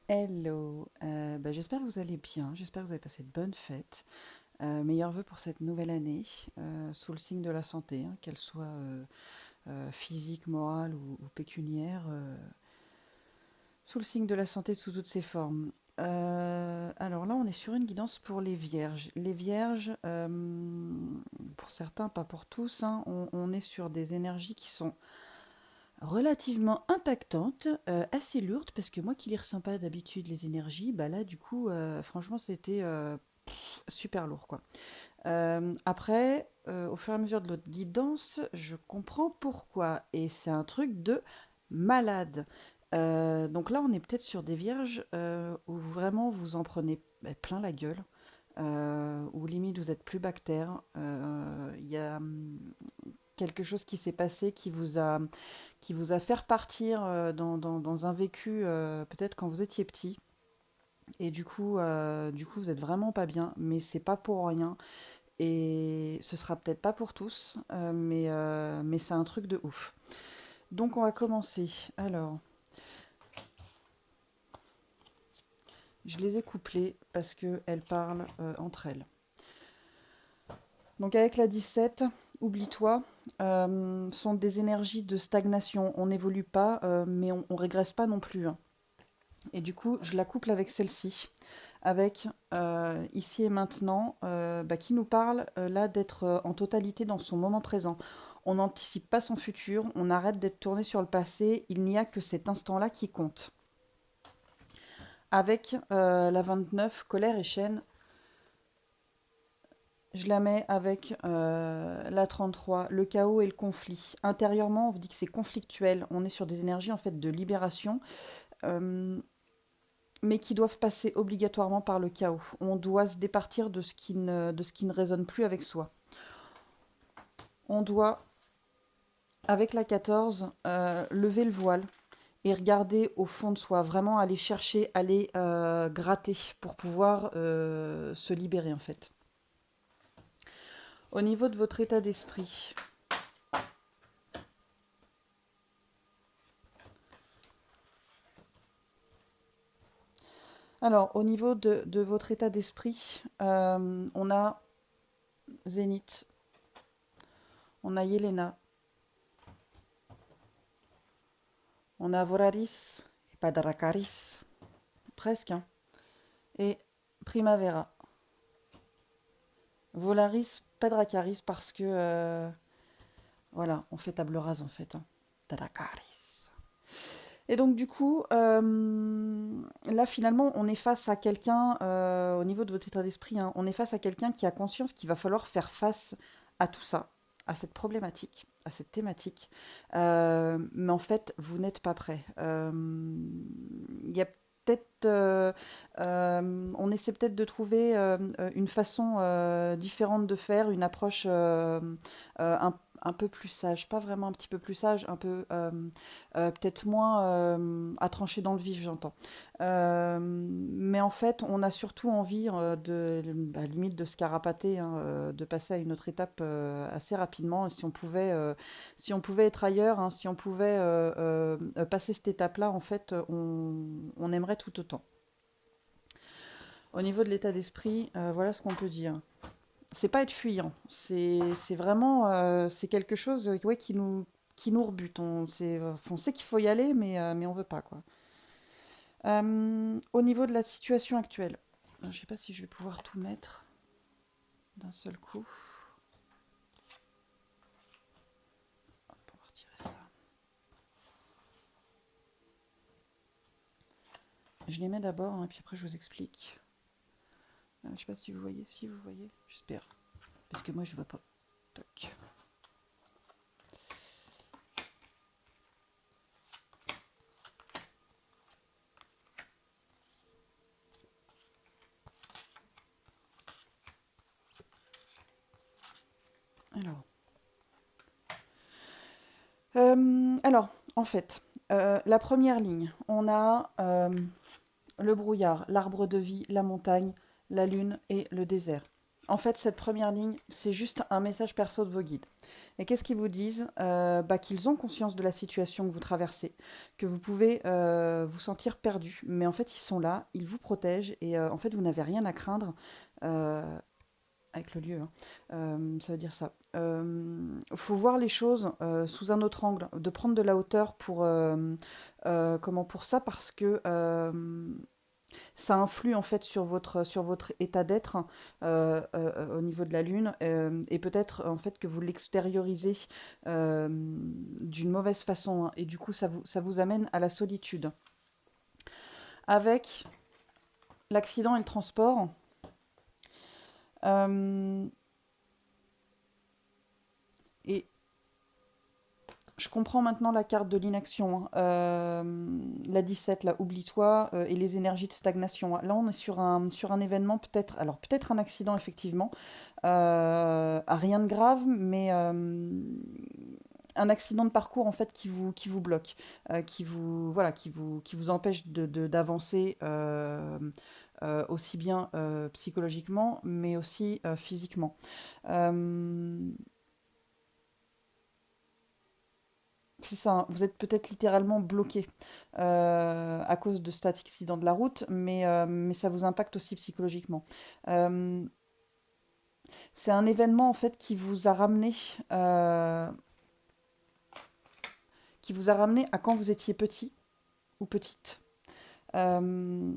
Hello, j'espère que vous allez bien, j'espère que vous avez passé de bonnes fêtes. Meilleurs vœux pour cette nouvelle année, sous le signe de la santé, hein, qu'elle soit physique, morale ou pécuniaire, sous le signe de la santé sous toutes ses formes. Alors là, on est sur une guidance pour les vierges. Les vierges, pour certains, pas pour tous, hein, on est sur des énergies qui sont relativement impactante, assez lourde parce que moi qui les ressens pas d'habitude les énergies, bah là du coup, franchement c'était, super lourd quoi. Après, au fur et à mesure de notre guidance, je comprends pourquoi et c'est un truc de malade. Donc là on est peut-être sur des vierges, où vraiment vous en prenez, plein la gueule, où limite vous êtes plus bactère. Il y a, quelque chose qui s'est passé qui vous a fait repartir dans un vécu peut-être quand vous étiez petit. Et du coup, vous êtes vraiment pas bien, mais c'est pas pour rien. Et ce sera peut-être pas pour tous, mais c'est un truc de ouf. Donc on va commencer. Alors, je les ai couplées parce qu'elles parlent entre elles. Donc avec la 17, oublie-toi, sont des énergies de stagnation. On n'évolue pas, mais on régresse pas non plus, hein. Et du coup, je la couple avec celle-ci, avec ici et maintenant, qui nous parle là d'être en totalité dans son moment présent. On n'anticipe pas son futur, on arrête d'être tourné sur le passé, il n'y a que cet instant-là qui compte. Avec la 29, colère et chaîne, je la mets avec la 33, le chaos et le conflit. Intérieurement, on vous dit que c'est conflictuel, on est sur des énergies en fait de libération. Euh, mais qui doivent passer obligatoirement par le chaos. On doit se départir de ce qui ne résonne plus avec soi. On doit, avec la 14, lever le voile et regarder au fond de soi, vraiment aller chercher, aller gratter pour pouvoir se libérer en fait. Au niveau de votre état d'esprit, alors au niveau de votre état d'esprit, on a Zénith, on a Yelena, on a Voraris et Padracaris, presque, hein, et Primavera. Volaris, pas Dracaris, parce que voilà, on fait table rase en fait, hein. Dracaris. Et donc du coup, là finalement, on est face à quelqu'un, au niveau de votre état d'esprit, hein, on est face à quelqu'un qui a conscience qu'il va falloir faire face à tout ça, à cette problématique, à cette thématique. Mais en fait, vous n'êtes pas prêt. Il y a peut-être, on essaie peut-être de trouver une façon différente de faire, une approche un peu plus sage, pas vraiment un petit peu plus sage, un peu peut-être moins à trancher dans le vif, j'entends. Mais en fait, on a surtout envie limite de se carapater, hein, de passer à une autre étape assez rapidement. Si on pouvait être ailleurs, hein, si on pouvait passer cette étape-là, en fait, on aimerait tout autant. Au niveau de l'état d'esprit, voilà ce qu'on peut dire. C'est pas être fuyant, c'est vraiment c'est quelque chose ouais, qui nous rebute. On sait qu'il faut y aller, mais on veut pas quoi. Au niveau de la situation actuelle, je sais pas si je vais pouvoir tout mettre d'un seul coup. On va retirer ça. Je les mets d'abord, hein, et puis après je vous explique. Je sais pas si vous voyez, j'espère. Parce que moi je vois pas. Toc. Alors. Alors, en fait, la première ligne, on a le brouillard, l'arbre de vie, la montagne, la lune et le désert. En fait, cette première ligne, c'est juste un message perso de vos guides. Et qu'est-ce qu'ils vous disent? Qu'ils ont conscience de la situation que vous traversez, que vous pouvez vous sentir perdu. Mais en fait, ils sont là, ils vous protègent et en fait, vous n'avez rien à craindre euh, avec le lieu, hein. Ça veut dire ça. Faut voir les choses sous un autre angle, de prendre de la hauteur pour ça, parce que ça influe en fait sur votre état d'être au niveau de la Lune, et peut-être en fait que vous l'extériorisez d'une mauvaise façon, hein, et du coup ça vous amène à la solitude. Avec l'accident et le transport, euh, et je comprends maintenant la carte de l'inaction, hein. La 17, là, oublie-toi, et les énergies de stagnation, hein. Là, on est sur un événement, peut-être, alors peut-être un accident, effectivement, rien de grave, mais un accident de parcours, en fait, qui vous bloque, qui vous empêche d'avancer aussi bien psychologiquement, mais aussi physiquement. Euh, C'est ça, hein. Vous êtes peut-être littéralement bloqué à cause de cet accident de la route, mais ça vous impacte aussi psychologiquement. Euh, c'est un événement en fait euh, qui vous a ramené à quand vous étiez petit ou petite, euh,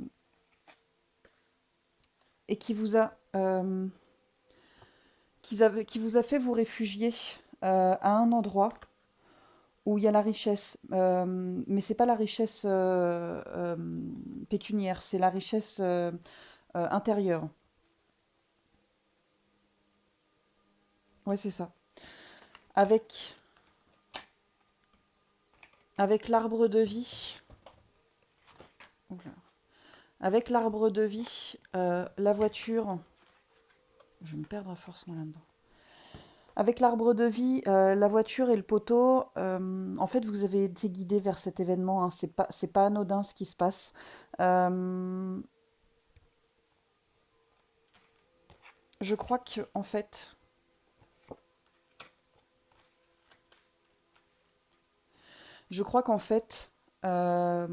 et qui vous a fait vous réfugier à un endroit où il y a la richesse, mais c'est pas la richesse pécuniaire, c'est la richesse intérieure. Ouais, c'est ça. Avec, avec l'arbre de vie, oula. Avec l'arbre de vie, la voiture, je vais me perdre à force moi là-dedans. Avec l'arbre de vie, la voiture et le poteau, en fait, vous avez été guidé vers cet événement, hein. C'est pas anodin ce qui se passe. Euh, je crois que, en fait, je crois qu'en fait, euh,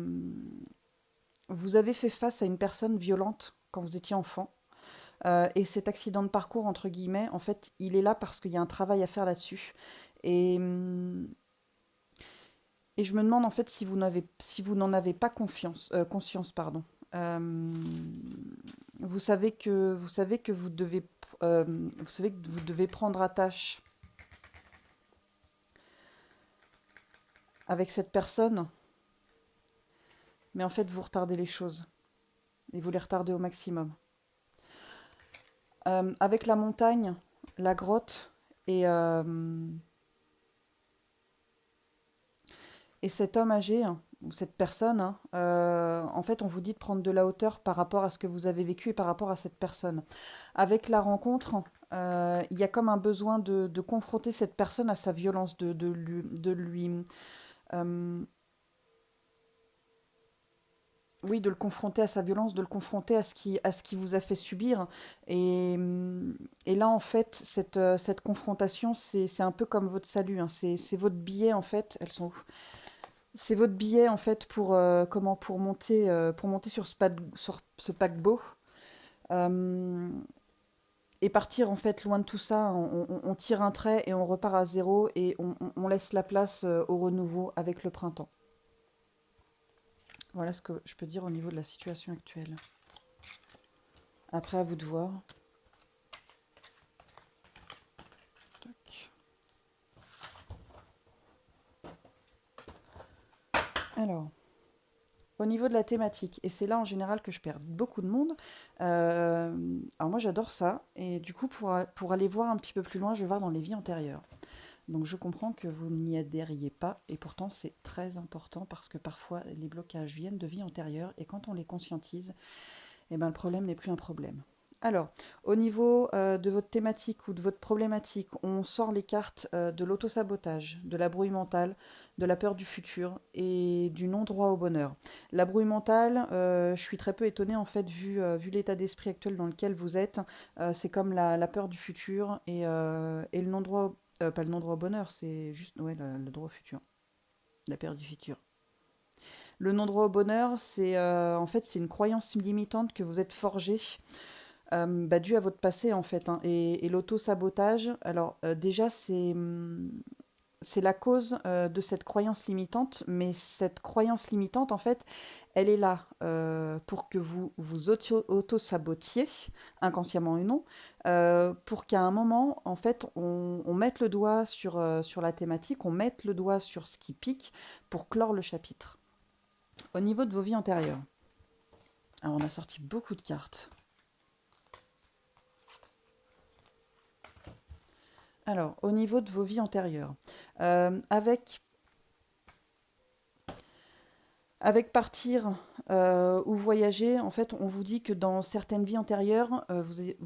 vous avez fait face à une personne violente quand vous étiez enfant. Et cet accident de parcours, entre guillemets, en fait, il est là parce qu'il y a un travail à faire là-dessus. Et, et je me demande en fait si vous n'en avez pas conscience, pardon. Euh, vous savez que vous savez que vous devez prendre attache avec cette personne, mais en fait vous retardez les choses et vous les retardez au maximum. Avec la montagne, la grotte et, euh, et cet homme âgé, hein, ou cette personne, hein, en fait, on vous dit de prendre de la hauteur par rapport à ce que vous avez vécu et par rapport à cette personne. Avec la rencontre, il y a comme un besoin de confronter cette personne à sa violence, euh, oui, de le confronter à sa violence, de le confronter à ce qui vous a fait subir. Et là, en fait, cette confrontation, c'est un peu comme votre salut, hein. C'est votre billet, en fait. Elles sont où? C'est votre billet en fait pour monter sur ce paquebot, euh, et partir en fait loin de tout ça. On tire un trait et on repart à zéro et on laisse la place au renouveau avec le printemps. Voilà ce que je peux dire au niveau de la situation actuelle. Après, à vous de voir. Tac. Alors, au niveau de la thématique, et c'est là en général que je perds beaucoup de monde. Alors moi j'adore ça, et du coup pour aller voir un petit peu plus loin, je vais voir dans les vies antérieures. Donc je comprends que vous n'y adhériez pas, et pourtant c'est très important parce que parfois les blocages viennent de vies antérieures, et quand on les conscientise, eh ben, le problème n'est plus un problème. Alors, au niveau de votre thématique ou de votre problématique, on sort les cartes de l'autosabotage, de la brouille mentale, de la peur du futur et du non-droit au bonheur. La brouille mentale, je suis très peu étonnée en fait, vu l'état d'esprit actuel dans lequel vous êtes. C'est comme la peur du futur et le non-droit, pas le non-droit au bonheur, c'est juste ouais, le droit au futur, la peur du futur. Le non-droit au bonheur, c'est en fait c'est une croyance limitante que vous êtes forgé dû à votre passé en fait, hein. Et l'auto-sabotage, alors déjà c'est la cause de cette croyance limitante, mais cette croyance limitante en fait, elle est là pour que vous vous auto-sabotiez, inconsciemment ou non, pour qu'à un moment en fait on mette le doigt sur la thématique, on mette le doigt sur ce qui pique pour clore le chapitre. Au niveau de vos vies antérieures, alors on a sorti beaucoup de cartes. Alors, au niveau de vos vies antérieures, avec partir ou voyager, en fait, on vous dit que dans certaines vies antérieures, j'ai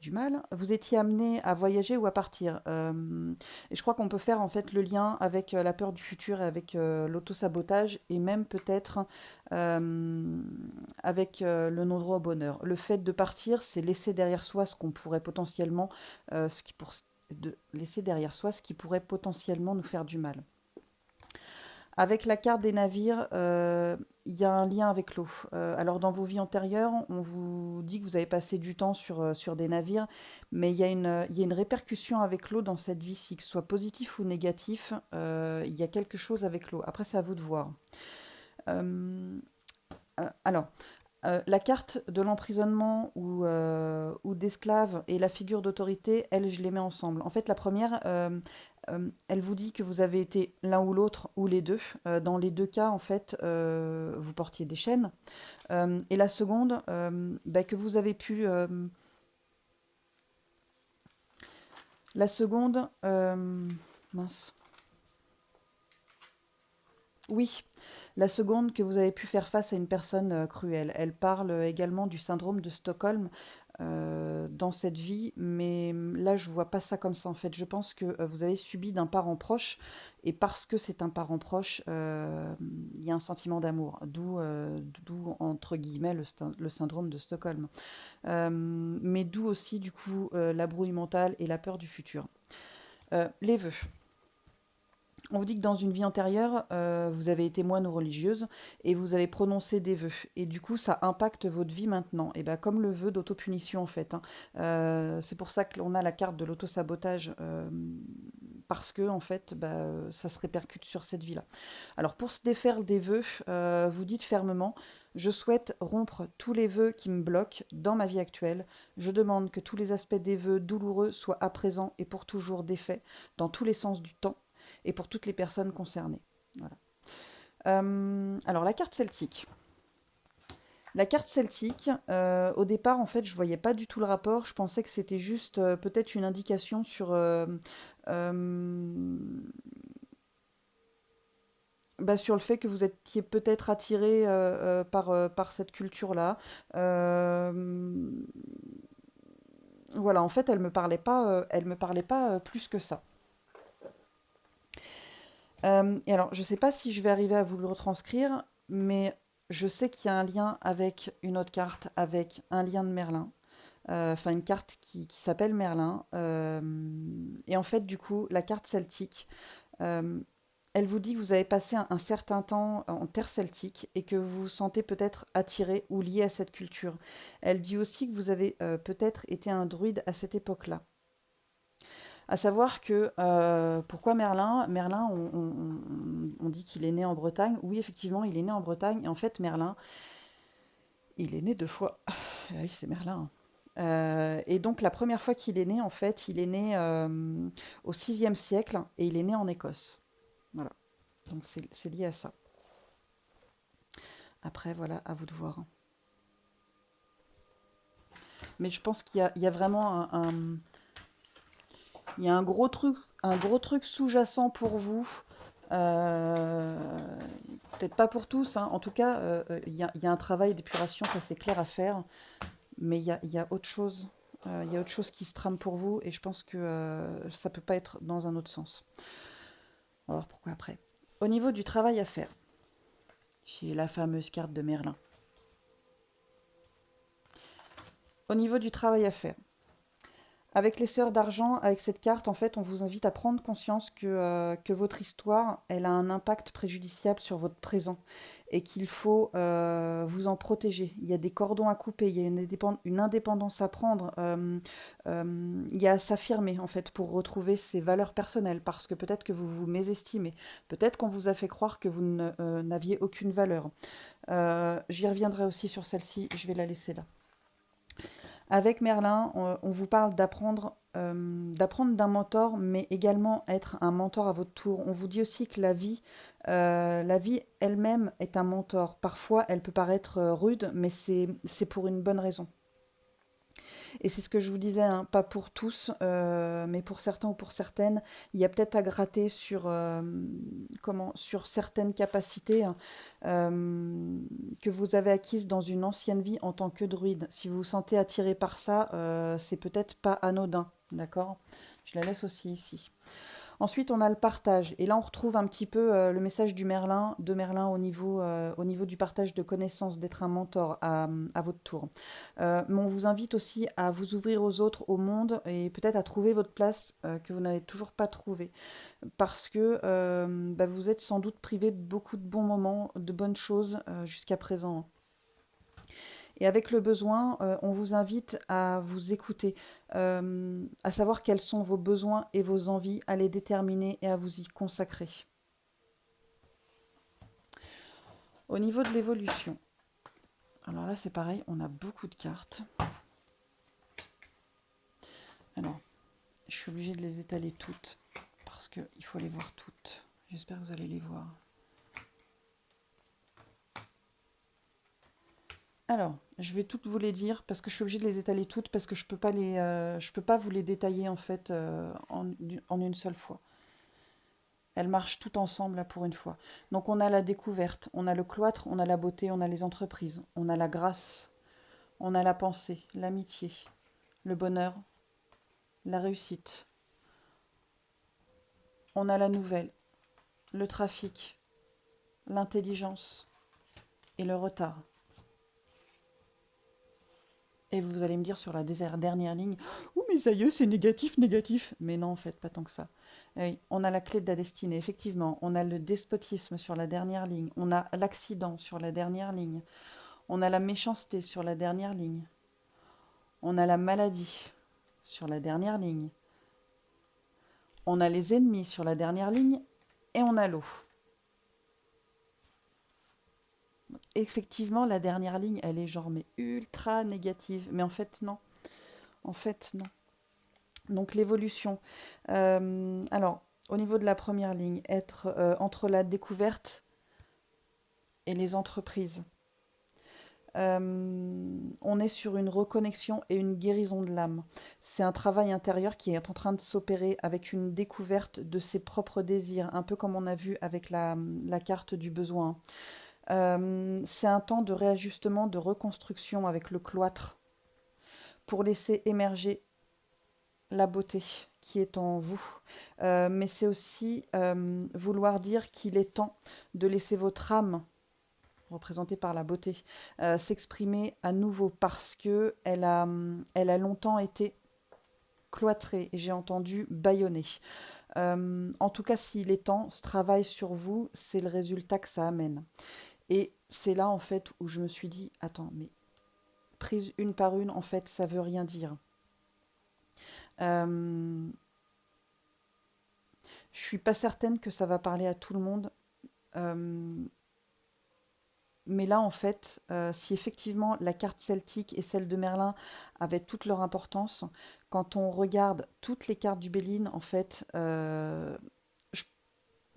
du mal, vous étiez amené à voyager ou à partir. Et je crois qu'on peut faire en fait le lien avec la peur du futur et avec l'autosabotage et même peut-être avec le non-droit au bonheur. Le fait de partir, c'est laisser derrière soi ce qu'on pourrait potentiellement, laisser derrière soi ce qui pourrait potentiellement nous faire du mal. Avec la carte des navires, il y a un lien avec l'eau. Alors dans vos vies antérieures, on vous dit que vous avez passé du temps sur des navires, mais il y a une répercussion avec l'eau dans cette vie-ci, que ce soit positif ou négatif, il y a quelque chose avec l'eau. Après, c'est à vous de voir. Alors, la carte de l'emprisonnement ou d'esclave et la figure d'autorité, elles, je les mets ensemble. En fait, la première, elle vous dit que vous avez été l'un ou l'autre ou les deux. Dans les deux cas, en fait, vous portiez des chaînes. Et la seconde, que vous avez pu... la seconde... mince. Oui, la seconde que vous avez pu faire face à une personne cruelle. Elle parle également du syndrome de Stockholm dans cette vie, mais là je vois pas ça comme ça en fait. Je pense que vous avez subi d'un parent proche, et parce que c'est un parent proche, il y a un sentiment d'amour, d'où entre guillemets le syndrome de Stockholm. Mais d'où aussi du coup la brouille mentale et la peur du futur. Les vœux. On vous dit que dans une vie antérieure, vous avez été moine ou religieuse et vous avez prononcé des vœux. Et du coup, ça impacte votre vie maintenant. Et bien, comme le vœu d'autopunition, en fait, hein. C'est pour ça que l'on a la carte de l'autosabotage, parce que, en fait, ça se répercute sur cette vie-là. Alors, pour se défaire des vœux, vous dites fermement: je souhaite rompre tous les vœux qui me bloquent dans ma vie actuelle. Je demande que tous les aspects des vœux douloureux soient à présent et pour toujours défaits, dans tous les sens du temps et pour toutes les personnes concernées. Voilà. Alors, la carte celtique. La carte celtique, au départ, en fait, je voyais pas du tout le rapport. Je pensais que c'était juste peut-être une indication sur le fait que vous étiez peut-être attiré par cette culture-là. Voilà, en fait, elle me parlait pas plus que ça. Et alors, je ne sais pas si je vais arriver à vous le retranscrire, mais je sais qu'il y a un lien avec une autre carte, avec un lien de Merlin. Enfin, une carte qui s'appelle Merlin. Et en fait, du coup, la carte celtique, euh, elle vous dit que vous avez passé un certain temps en terre celtique et que vous vous sentez peut-être attiré ou lié à cette culture. Elle dit aussi que vous avez peut-être été un druide à cette époque-là. À savoir que, pourquoi Merlin? Merlin, on dit qu'il est né en Bretagne. Oui, effectivement, il est né en Bretagne. Et en fait, Merlin, il est né deux fois. Oui, c'est Merlin, hein. Et donc, la première fois qu'il est né, en fait, il est né au 6e siècle et il est né en Écosse. Voilà. Donc, c'est lié à ça. Après, voilà, à vous de voir. Mais je pense qu'il y a vraiment il y a un gros truc sous-jacent pour vous. Euh, Peut-être pas pour tous, hein. En tout cas, il y a un travail d'épuration, ça c'est clair à faire. Mais il y a autre chose. Il y a autre chose qui se trame pour vous et je pense que ça peut pas être dans un autre sens. On va voir pourquoi après. Au niveau du travail à faire, c'est la fameuse carte de Merlin. Au niveau du travail à faire, avec les sœurs d'argent, avec cette carte, en fait, on vous invite à prendre conscience que votre histoire, elle a un impact préjudiciable sur votre présent et qu'il faut vous en protéger. Il y a des cordons à couper, il y a une indépendance à prendre, il y a à s'affirmer, en fait, pour retrouver ses valeurs personnelles, parce que peut-être que vous vous mésestimez, peut-être qu'on vous a fait croire que vous n'aviez aucune valeur. J'y reviendrai aussi sur celle-ci, je vais la laisser là. Avec Merlin, on vous parle d'apprendre d'un mentor, mais également être un mentor à votre tour. On vous dit aussi que la vie elle-même est un mentor. Parfois, elle peut paraître rude, mais c'est pour une bonne raison. Et c'est ce que je vous disais, hein, pas pour tous, mais pour certains ou pour certaines, il y a peut-être à gratter sur certaines capacités, hein, que vous avez acquises dans une ancienne vie en tant que druide. Si vous vous sentez attiré par ça, c'est peut-être pas anodin, d'accord? Je la laisse aussi ici. Ensuite, on a le partage. Et là, on retrouve un petit peu le message de Merlin au niveau du partage de connaissances, d'être un mentor à votre tour. Mais on vous invite aussi à vous ouvrir aux autres, au monde, et peut-être à trouver votre place que vous n'avez toujours pas trouvée. Parce que vous êtes sans doute privé de beaucoup de bons moments, de bonnes choses jusqu'à présent. Et avec le besoin, on vous invite à vous écouter, à savoir quels sont vos besoins et vos envies, à les déterminer et à vous y consacrer. Au niveau de l'évolution, alors là c'est pareil, on a beaucoup de cartes. Alors, je suis obligée de les étaler toutes, parce qu'il faut les voir toutes. J'espère que vous allez les voir. Alors, je vais toutes vous les dire parce que je suis obligée de les étaler toutes parce que je peux pas vous les détailler en fait en une seule fois. Elles marchent toutes ensemble là pour une fois. Donc on a la découverte, on a le cloître, on a la beauté, on a les entreprises, on a la grâce, on a la pensée, l'amitié, le bonheur, la réussite. On a la nouvelle, le trafic, l'intelligence et le retard. Et vous allez me dire sur la dernière ligne, « Oh mais ça y est, c'est négatif, négatif !» Mais non, en fait, pas tant que ça. Oui, on a la clé de la destinée, effectivement. On a le despotisme sur la dernière ligne. On a l'accident sur la dernière ligne. On a la méchanceté sur la dernière ligne. On a la maladie sur la dernière ligne. On a les ennemis sur la dernière ligne. Et on a l'eau. Effectivement, la dernière ligne, elle est genre mais ultra négative. Mais en fait, non. En fait, non. Donc l'évolution. Alors, au niveau de la première ligne, être entre la découverte et les entreprises. On est sur une reconnexion et une guérison de l'âme. C'est un travail intérieur qui est en train de s'opérer avec une découverte de ses propres désirs, un peu comme on a vu avec la carte du besoin. C'est un temps de réajustement, de reconstruction avec le cloître pour laisser émerger la beauté qui est en vous. Mais c'est aussi vouloir dire qu'il est temps de laisser votre âme, représentée par la beauté, s'exprimer à nouveau parce que elle a longtemps été cloîtrée et j'ai entendu bâillonner. En tout cas, s'il est temps, ce travail sur vous, c'est le résultat que ça amène. Et c'est là, en fait, où je me suis dit, attends, mais prise une par une, en fait, ça veut rien dire. Je suis pas certaine que ça va parler à tout le monde. Mais là, en fait, si effectivement la carte celtique et celle de Merlin avaient toute leur importance, quand on regarde toutes les cartes du Béline, en fait,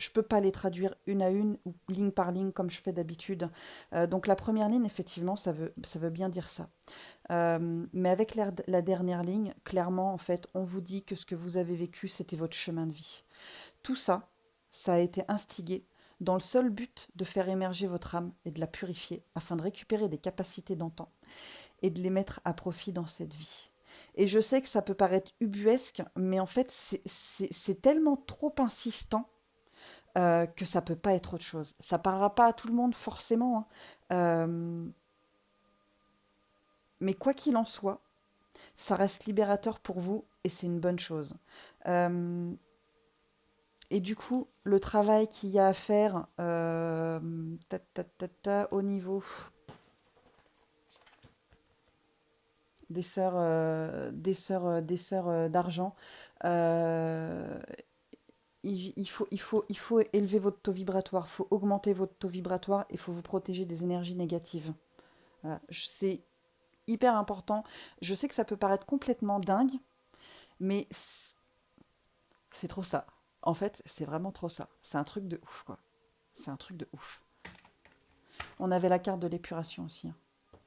je ne peux pas les traduire une à une ou ligne par ligne comme je fais d'habitude. Donc la première ligne, effectivement, ça veut bien dire ça. Mais avec la dernière ligne, clairement, en fait, on vous dit que ce que vous avez vécu, c'était votre chemin de vie. Tout ça, ça a été instigé dans le seul but de faire émerger votre âme et de la purifier afin de récupérer des capacités d'antan et de les mettre à profit dans cette vie. Et je sais que ça peut paraître ubuesque, mais en fait, c'est tellement trop insistant que ça peut pas être autre chose. Ça parlera pas à tout le monde forcément, hein. Mais quoi qu'il en soit, ça reste libérateur pour vous et c'est une bonne chose. Euh, et du coup, le travail qu'il y a à faire au niveau des sœurs d'argent, euh, il faut élever votre taux vibratoire, il faut augmenter votre taux vibratoire et il faut vous protéger des énergies négatives. Voilà. C'est hyper important. Je sais que ça peut paraître complètement dingue, mais c'est trop ça. En fait, c'est vraiment trop ça. C'est un truc de ouf, quoi. C'est un truc de ouf. On avait la carte de l'épuration aussi, hein.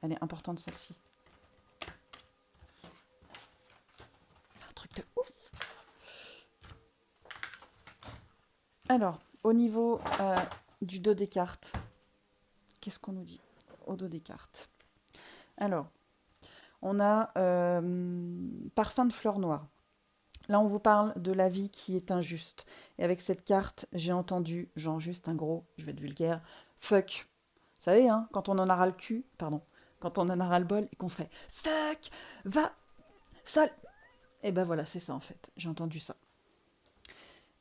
Elle est importante, celle-ci. C'est un truc de ouf. Alors, au niveau du dos des cartes, qu'est-ce qu'on nous dit au dos des cartes? Alors, on a parfum de fleurs noires. Là, on vous parle de la vie qui est injuste. Et avec cette carte, j'ai entendu, genre juste un gros, je vais être vulgaire, fuck. Vous savez, hein, quand on en a ras le cul, pardon, quand on en a ras le bol et qu'on fait fuck, va, sale. Et ben voilà, c'est ça en fait. J'ai entendu ça.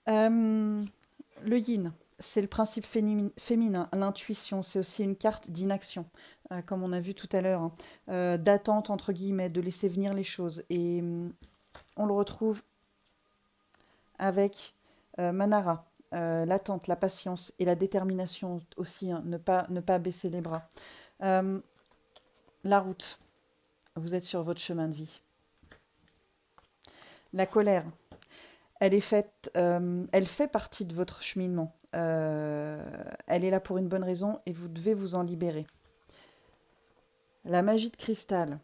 Le yin, c'est le principe féminin, l'intuition, c'est aussi une carte d'inaction, comme on a vu tout à l'heure, hein, d'attente entre guillemets, de laisser venir les choses. Et on le retrouve avec Manara, l'attente, la patience et la détermination aussi, hein, ne pas baisser les bras. La route, vous êtes sur votre chemin de vie. La colère, elle fait partie de votre cheminement. Elle est là pour une bonne raison et vous devez vous en libérer. La magie de cristal,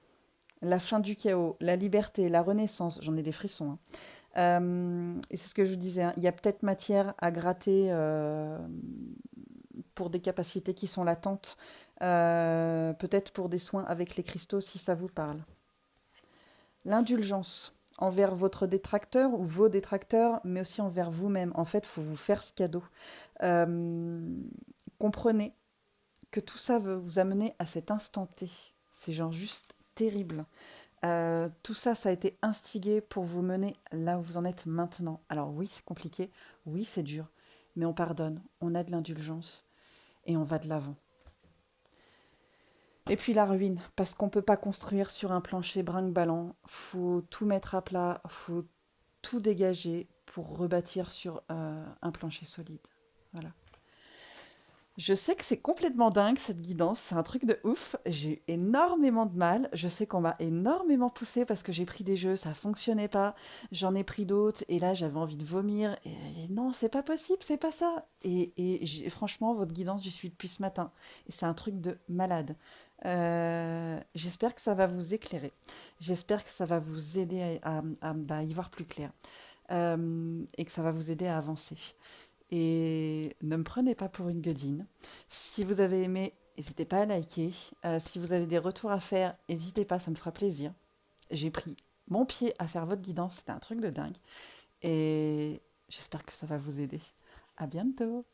la fin du chaos, la liberté, la renaissance, j'en ai des frissons, hein. Et c'est ce que je vous disais, hein, il y a peut-être matière à gratter pour des capacités qui sont latentes, peut-être pour des soins avec les cristaux si ça vous parle. L'indulgence envers votre détracteur ou vos détracteurs, mais aussi envers vous-même. En fait, il faut vous faire ce cadeau. Comprenez que tout ça veut vous amener à cet instant T. C'est genre juste terrible. Tout ça, ça a été instigé pour vous mener là où vous en êtes maintenant. Alors oui, c'est compliqué, oui, c'est dur, mais on pardonne, on a de l'indulgence et on va de l'avant. Et puis la ruine, parce qu'on ne peut pas construire sur un plancher brinque-ballant, faut tout mettre à plat, faut tout dégager pour rebâtir sur un plancher solide. Voilà. Je sais que c'est complètement dingue cette guidance, c'est un truc de ouf. J'ai eu énormément de mal. Je sais qu'on m'a énormément poussé parce que j'ai pris des jeux, ça fonctionnait pas. J'en ai pris d'autres et là j'avais envie de vomir. Et non, c'est pas possible, c'est pas ça. Franchement, votre guidance, j'y suis depuis ce matin. Et c'est un truc de malade. J'espère que ça va vous éclairer. J'espère que ça va vous aider à y voir plus clair. Et que ça va vous aider à avancer. Et ne me prenez pas pour une gueudine. Si vous avez aimé, n'hésitez pas à liker. Si vous avez des retours à faire, n'hésitez pas, ça me fera plaisir. J'ai pris mon pied à faire votre guidance, c'était un truc de dingue. Et j'espère que ça va vous aider. À bientôt!